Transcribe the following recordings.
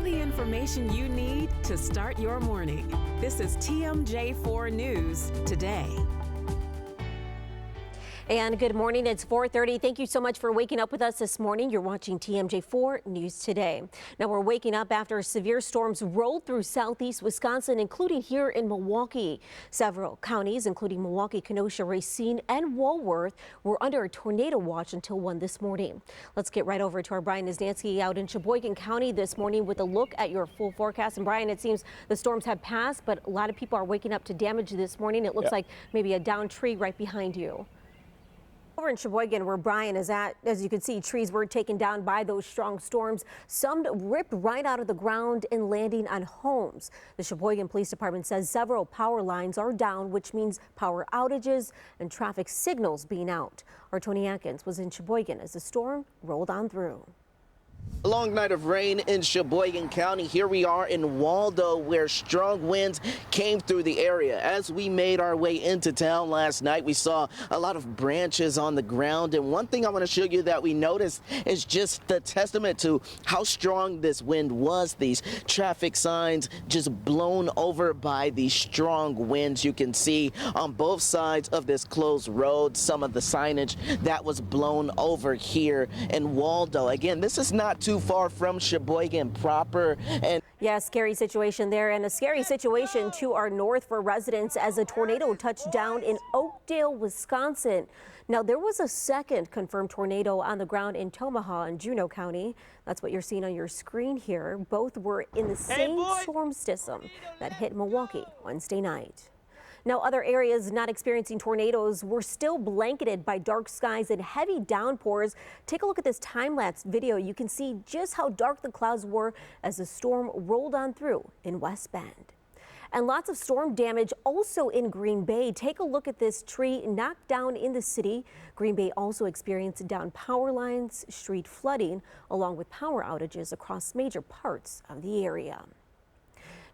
the information you need to start your morning. This is TMJ4 News Today. And good morning. It's 4:30. Thank you so much for waking up with us this morning. You're watching TMJ4 News Today. Now we're waking up after severe storms rolled through southeast Wisconsin, including here in Milwaukee. Several counties, including Milwaukee, Kenosha, Racine, and Walworth, were under a tornado watch until 1 this morning. Let's get right over to our Brian Niznansky out in Sheboygan County this morning with a look at your full forecast. And Brian, it seems the storms have passed, but a lot of people are waking up to damage this morning. It looks like maybe a downed tree right behind you. Over in Sheboygan, where Brian is at, as you can see, trees were taken down by those strong storms. Some ripped right out of the ground and landing on homes. The Sheboygan Police Department says several power lines are down, which means power outages and traffic signals being out. Our Tony Atkins was in Sheboygan as the storm rolled on through. A long night of rain in Sheboygan County. Here we are in Waldo, where strong winds came through the area. As we made our way into town last night, we saw a lot of branches on the ground. And one thing I want to show you that we noticed is just the testament to how strong this wind was. These traffic signs just blown over by these strong winds. You can see on both sides of this closed road some of the signage that was blown over here in Waldo. Again, this is not too far from Sheboygan proper. And yeah, scary situation there, and a scary situation to our north for residents as a tornado touched down in Oakdale, Wisconsin. Now, there was a second confirmed tornado on the ground in Omaha and Juneau County. That's what you're seeing on your screen here. Both were in the same storm system that hit Milwaukee Wednesday night. Now, other areas not experiencing tornadoes were still blanketed by dark skies and heavy downpours. Take a look at this time-lapse video. You can see just how dark the clouds were as the storm rolled on through in West Bend. And lots of storm damage also in Green Bay. Take a look at this tree knocked down in the city. Green Bay also experienced down power lines, street flooding, along with power outages across major parts of the area.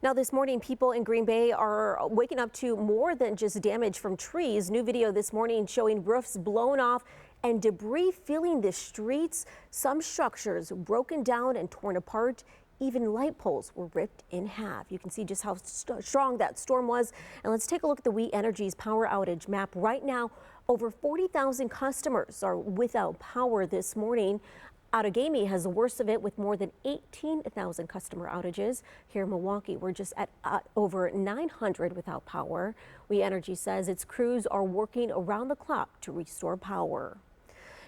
Now this morning, people in Green Bay are waking up to more than just damage from trees. New video this morning showing roofs blown off and debris filling the streets. Some structures broken down and torn apart. Even light poles were ripped in half. You can see just how strong that storm was. And let's take a look at the We Energy's power outage map. Right now, over 40,000 customers are without power this morning. Outagamie has the worst of it with more than 18,000 customer outages. Here in Milwaukee, we're just at over 900 without power. We Energy says its crews are working around the clock to restore power.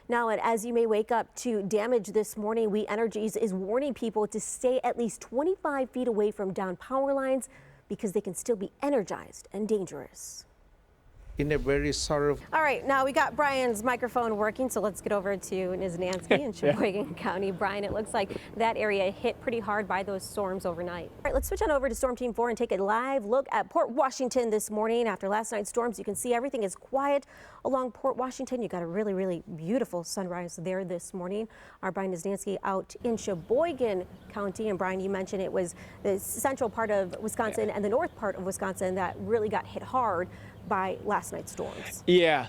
Now, and as you may wake up to damage this morning, We Energies is warning people to stay at least 25 feet away from down power lines because they can still be energized and dangerous. In a very sort of... All right, now we got Brian's microphone working, so let's get over to Niznansky in Sheboygan County. Brian, it looks like that area hit pretty hard by those storms overnight. All right, let's switch on over to Storm Team 4 and take a live look at Port Washington this morning. After last night's storms, you can see everything is quiet along Port Washington. You got a really, really beautiful sunrise there this morning. Our Brian Niznansky out in Sheboygan County. And Brian, you mentioned it was the central part of Wisconsin and the north part of Wisconsin that really got hit hard by last night's storms. Yeah.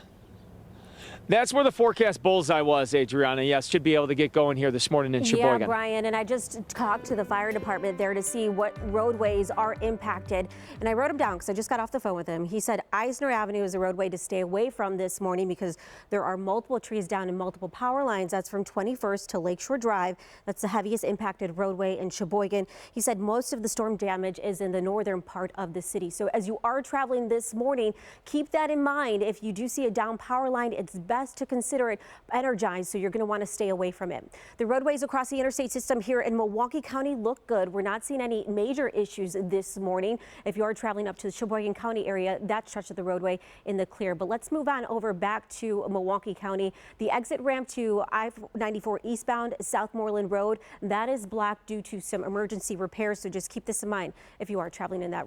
That's where the forecast bullseye was, Adriana. Yes, should be able to get going here this morning in Sheboygan. Yeah, Brian, and I just talked to the fire department there to see what roadways are impacted. And I wrote them down because I just got off the phone with him. He said Eisner Avenue is a roadway to stay away from this morning because there are multiple trees down and multiple power lines. That's from 21st to Lakeshore Drive. That's the heaviest impacted roadway in Sheboygan. He said most of the storm damage is in the northern part of the city. So as you are traveling this morning, keep that in mind. If you do see a down power line, it's best to consider it energized, so you're going to want to stay away from it. The roadways across the interstate system here in Milwaukee County look good. We're not seeing any major issues this morning. If you are traveling up to the Sheboygan County area, that stretch of the roadway in the clear. But let's move on over back to Milwaukee County. The exit ramp to I-94 eastbound Southmoreland Road, that is blocked due to some emergency repairs, so just keep this in mind if you are traveling in that road.